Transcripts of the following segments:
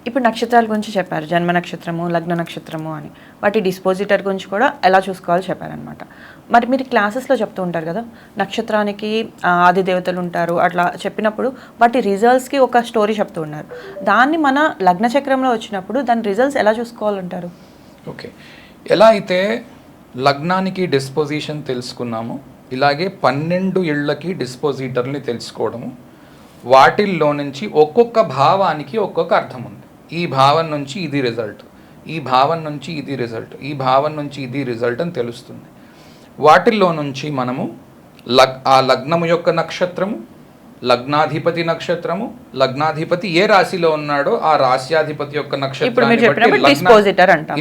ఇప్పుడు నక్షత్రాల గురించి చెప్పారు, జన్మ నక్షత్రము, లగ్న నక్షత్రము అని. వాటి డిస్పోజిటర్ గురించి కూడా ఎలా చూసుకోవాలో చెప్పారనమాట. మరి మీరు క్లాసెస్లో చెప్తూ ఉంటారు కదా, నక్షత్రానికి ఆది దేవతలు ఉంటారు అట్లా చెప్పినప్పుడు వాటి రిజల్ట్స్కి ఒక స్టోరీ చెప్తూ ఉన్నారు. దాన్ని మన లగ్న చక్రంలో వచ్చినప్పుడు దాని రిజల్ట్స్ ఎలా చూసుకోవాలంటారు? ఓకే, ఎలా అయితే లగ్నానికి డిస్పోజిషన్ తెలుసుకున్నాము, ఇలాగే 12 ఇళ్ళకి డిస్పోజిటర్ని తెలుసుకోవడము, వాటిల్లో నుంచి ఒక్కొక్క భావానికి ఒక్కొక్క అర్థం ఉంది. ఈ భావం నుంచి ఇది రిజల్ట్, ఈ భావం నుంచి ఇది రిజల్ట్, ఈ భావం నుంచి ఇది రిజల్ట్ అని తెలుస్తుంది. వాటిల్లో నుంచి మనము ఆ లగ్నము యొక్క నక్షత్రము, లగ్నాధిపతి నక్షత్రము, లగ్నాధిపతి ఏ రాశిలో ఉన్నాడో ఆ రాశ్యాధిపతి యొక్క నక్షత్రాన్ని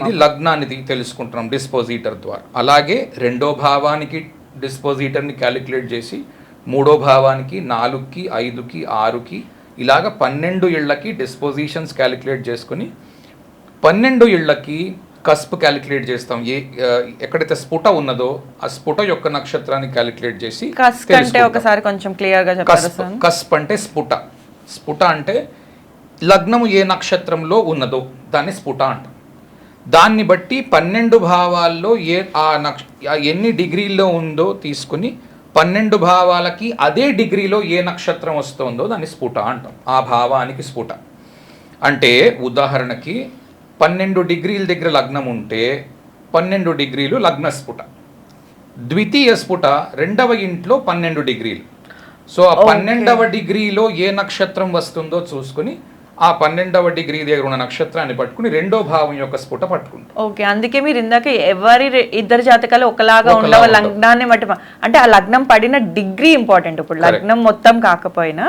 ఇది లగ్నాన్ని తెలుసుకుంటున్నాం డిస్పోజిటర్ ద్వారా. అలాగే రెండో భావానికి డిస్పోజిటర్ని క్యాలిక్యులేట్ చేసి, మూడో భావానికి 4కి 5కి 6కి ఇలాగ 12 ఇళ్ళకి డిస్పోజిషన్స్ క్యాలిక్యులేట్ చేసుకుని 12 ఇళ్ళకి కస్ప్ క్యాలిక్యులేట్ చేస్తాం. ఎక్కడైతే స్ఫుట ఉన్నదో ఆ స్ఫుట యొక్క నక్షత్రాన్ని క్యాలిక్యులేట్ చేసి ఒకసారి కొంచెం క్లియర్గా చెప్తారా? కస్ప్ అంటే స్ఫుట. స్ఫుట అంటే లగ్నము ఏ నక్షత్రంలో ఉన్నదో దాన్ని స్ఫుట అంటాం. దాన్ని బట్టి 12 భావాల్లో ఎన్ని డిగ్రీల్లో ఉందో తీసుకుని 12 భావాలకి అదే డిగ్రీలో ఏ నక్షత్రం వస్తుందో దాన్ని స్ఫుట అంటాం. ఆ భావానికి స్ఫుట అంటే ఉదాహరణకి 12 డిగ్రీల దగ్గర లగ్నం ఉంటే 12 డిగ్రీలు లగ్న స్ఫుట. ద్వితీయ స్ఫుట రెండవ ఇంట్లో 12 డిగ్రీలు. సో ఆ 12వ డిగ్రీలో ఏ నక్షత్రం వస్తుందో చూసుకుని ఆ 12వ డిగ్రీ దగ్గర ఉన్న నక్షత్రాన్ని పట్టుకుని రెండో భావం యొక్క స్ఫుట పట్టుకుంటాం. ఓకే, అందుకే మీరు ఇందాక ఇద్దరు జాతకాలు ఒకలాగా ఉండవు, లగ్నాన్ని బట్టి అంటే ఆ లగ్నం పడిన డిగ్రీ ఇంపార్టెంట్. ఇప్పుడు లగ్నం మొత్తం కాకపోయినా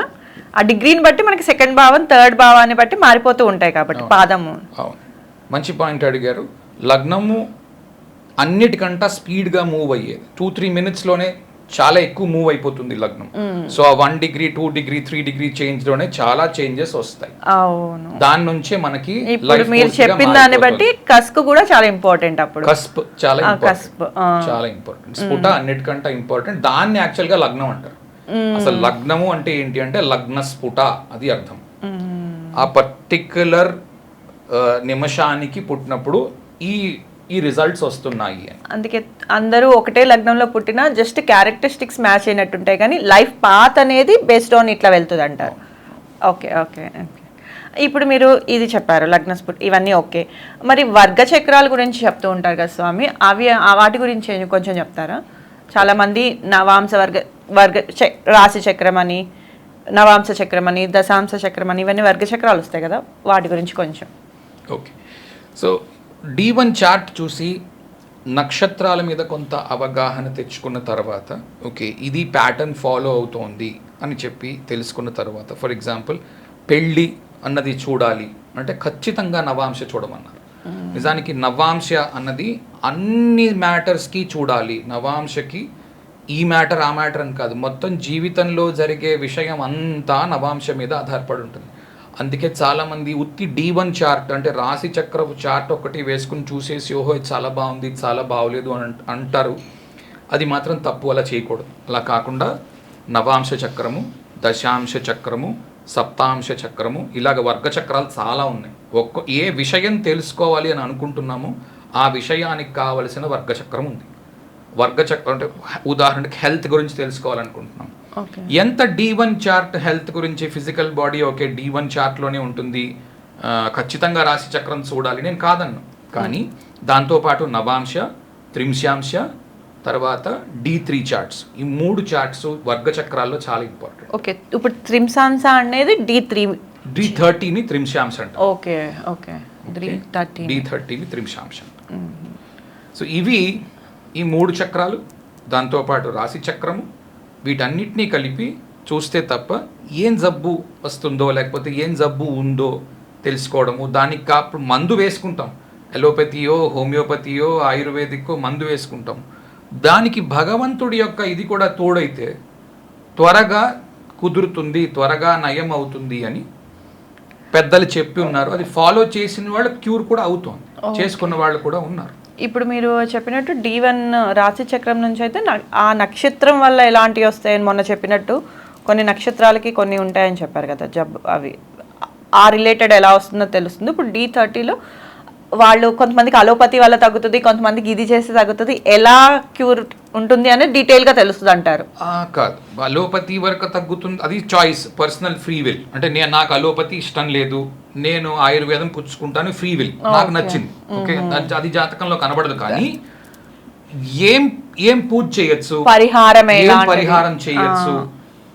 ఆ డిగ్రీని బట్టి మనకి సెకండ్ భావం థర్డ్ భావాన్ని బట్టి మారిపోతూ ఉంటాయి కాబట్టి పాదము. అవును, మంచి పాయింట్ అడిగారు. లగ్నము అన్నిటికంటా స్పీడ్గా మూవ్ అయ్యేది. 2-3 మినిట్స్లోనే చాలా ఎక్కువ మూవ్ అయిపోతుంది లగ్నం. సో ఆ 1 డిగ్రీ 2 డిగ్రీ 3 డిగ్రీ చేంజ్ లోనే చాలా చేంజెస్ వస్తాయి. దాని నుంచే మనకి మీరు చెప్పిన దాన్ని బట్టి కస్ప్ కూడా చాలా ఇంపార్టెంట్. అప్పుడు కస్ప్ చాలా ఇంపార్టెంట్. స్ఫుట అన్నిటికంటే ఇంపార్టెంట్. దాన్ని యాక్చువల్ గా లగ్నం అంటారు. అసలు లగ్నము అంటే ఏంటి అంటే లగ్న స్ఫుట, అది అర్థం. ఆ పర్టిక్యులర్ నిమిషానికి పుట్టినప్పుడు ఈ రిజల్ట్స్ వస్తున్నాయి. అందుకే అందరూ ఒకటే లగ్నంలో పుట్టినా జస్ట్ క్యారెక్టరిస్టిక్స్ మ్యాచ్ అయినట్టుంటాయి, కానీ లైఫ్ పాత్ అనేది బేస్డ్ ఆన్ ఇట్లా వెళ్తుంది అంటారు. Okay okay okay. ఇప్పుడు మీరు ఇది చెప్పారు లగ్న స్ఫుట్, ఇవన్నీ ఓకే. మరి వర్గ చక్రాల గురించి చెప్తూ ఉంటారు కదా స్వామి, వాటి గురించి కొంచెం చెప్తారా? చాలామంది నవాంశ వర్గ రాశి చక్రం అని, నవాంశ చక్రం అని, దశాంశ చక్రం అని, ఇవన్నీ వర్గ చక్రాలు వస్తాయి కదా, వాటి గురించి కొంచెం. ఓకే, సో D1 చార్ట్ చూసి నక్షత్రాల మీద కొంత అవగాహన తెచ్చుకున్న తర్వాత, ఓకే ఇది ప్యాటర్న్ ఫాలో అవుతోంది అని చెప్పి తెలుసుకున్న తర్వాత, ఫర్ ఎగ్జాంపుల్ పెళ్ళి అన్నది చూడాలి అంటే ఖచ్చితంగా నవాంశ చూడమన్నారు. నిజానికి నవాంశ అన్నది అన్ని మ్యాటర్స్కి చూడాలి. నవాంశకి ఈ మ్యాటర్ ఆ మ్యాటర్ అని కాదు, మొత్తం జీవితంలో జరిగే విషయం అంతా నవాంశ మీద ఆధారపడి ఉంటుంది. అందుకే చాలామంది ఉత్తి D1 చార్ట్ అంటే రాశి చక్రపు చార్ట్ ఒకటి వేసుకుని చూసేసి ఓహో ఇది చాలా బాగుంది, ఇది చాలా బాగోలేదు అని అంటారు. అది మాత్రం తప్పు, అలా చేయకూడదు. అలా కాకుండా నవాంశ చక్రము, దశాంశ చక్రము, సప్తాంశ చక్రము, ఇలాగ వర్గ చక్రాలు చాలా ఉన్నాయి. ఏ విషయం తెలుసుకోవాలి అని అనుకుంటున్నామో ఆ విషయానికి కావలసిన వర్గ చక్రం ఉంది. వర్గ చక్రం అంటే ఉదాహరణకి హెల్త్ గురించి తెలుసుకోవాలనుకుంటున్నాం, ఎంత D1 చార్ట్ హెల్త్ గురించి, ఫిజికల్ బాడీ ఓకే D1 చార్ట్లోనే ఉంటుంది, ఖచ్చితంగా రాశి చక్రం చూడాలి నేను కాదన్ను. కానీ దాంతోపాటు నవాంశ, త్రింశాంశ, తర్వాత D3 చార్ట్స్, ఈ 3 చార్ట్స్ వర్గ చక్రాల్లో చాలా ఇంపార్టెంట్. ఓకే, ఇప్పుడు త్రింశాంశ అనేది D30ని త్రింశాంశ అంట. ఓకే ఓకే, D30ని త్రింశాంశ. సో ఇవి ఈ 3 చక్రాలు, దాంతోపాటు రాశి చక్రము, వీటన్నిటినీ కలిపి చూస్తే తప్ప ఏం జబ్బు వస్తుందో లేకపోతే ఏం జబ్బు ఉందో తెలుసుకోవడము. దానికి అప్పుడు మందు వేసుకుంటాం, ఎలోపతియో హోమియోపతియో ఆయుర్వేదిక్కో మందు వేసుకుంటాం. దానికి భగవంతుడి యొక్క ఇది కూడా తోడైతే త్వరగా కుదురుతుంది, త్వరగా నయం అవుతుంది అని పెద్దలు చెప్పి ఉన్నారు. అది ఫాలో చేసిన వాళ్ళు క్యూర్ కూడా అవుతుంది, చేసుకున్న వాళ్ళు కూడా ఉన్నారు. ఇప్పుడు మీరు చెప్పినట్టు D1 రాశి చక్రం నుంచి అయితే ఆ నక్షత్రం వల్ల ఎలాంటివి వస్తాయని మొన్న చెప్పినట్టు కొన్ని నక్షత్రాలకి కొన్ని ఉంటాయని చెప్పారు కదా జబ్బు, అవి ఆ రిలేటెడ్ ఎలా వస్తుందో తెలుస్తుంది. ఇప్పుడు D30లో వాళ్ళు కొంతమందికి అలోపతి వల్ల తగ్గుతుంది, కొంతమందికి ఇది చేస్తే తగ్గుతుంది, ఎలా క్యూర్ ఉంటుంది అనేది డీటెయిల్గా తెలుస్తుంది అంటారు. కాదు, అలోపతి వరకు తగ్గుతుంది, అది చాయిస్, పర్సనల్ ఫ్రీ విల్. అంటే నాకు అలోపతి ఇష్టం లేదు, నేను ఆయుర్వేదం పుచ్చుకుంటాను, ఫ్రీ విల్, నాకు నచ్చింది, ఓకే, అది జాతకంలో కనబడదు. కానీ ఏం పూజ చేయొచ్చు, పరిహారం చేయొచ్చు,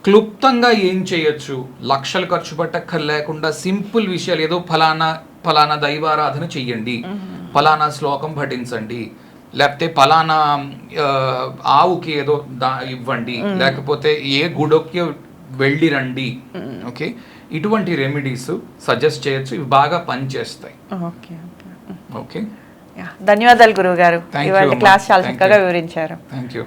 క్లుప్తంగా ఏం చేయొచ్చు, లక్షలు ఖర్చు లేకుండా సింపుల్ విషయాలు, ఏదో ఫలానా దైవారాధన చెయ్యండి, ఫలానా శ్లోకం పఠించండి, లేకపోతే ఫలానా ఆవుకి ఏదో ఇవ్వండి, లేకపోతే ఏ గుడికి వెళ్ళి రండి, ఓకే, ఇటువంటి రెమెడీస్ సజెస్ట్ చేయొచ్చు. ఇవి బాగా పనిచేస్తాయి. ఓకే, ధన్యవాదాలు గురువు గారు, ఇవాళ క్లాస్ చాలా చక్కగా వివరించారు. Thank you.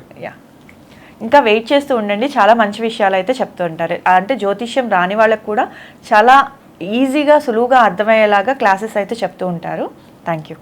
ఇంకా వెయిట్ చేస్తూ ఉండండి, చాలా మంచి విషయాలు అయితే చెప్తూ ఉంటారు. అంటే జ్యోతిష్యం రాని వాళ్ళకు కూడా చాలా ఈజీగా సులువుగా అర్థమయ్యేలాగా క్లాసెస్ అయితే చెప్తూ ఉంటారు. Thank you.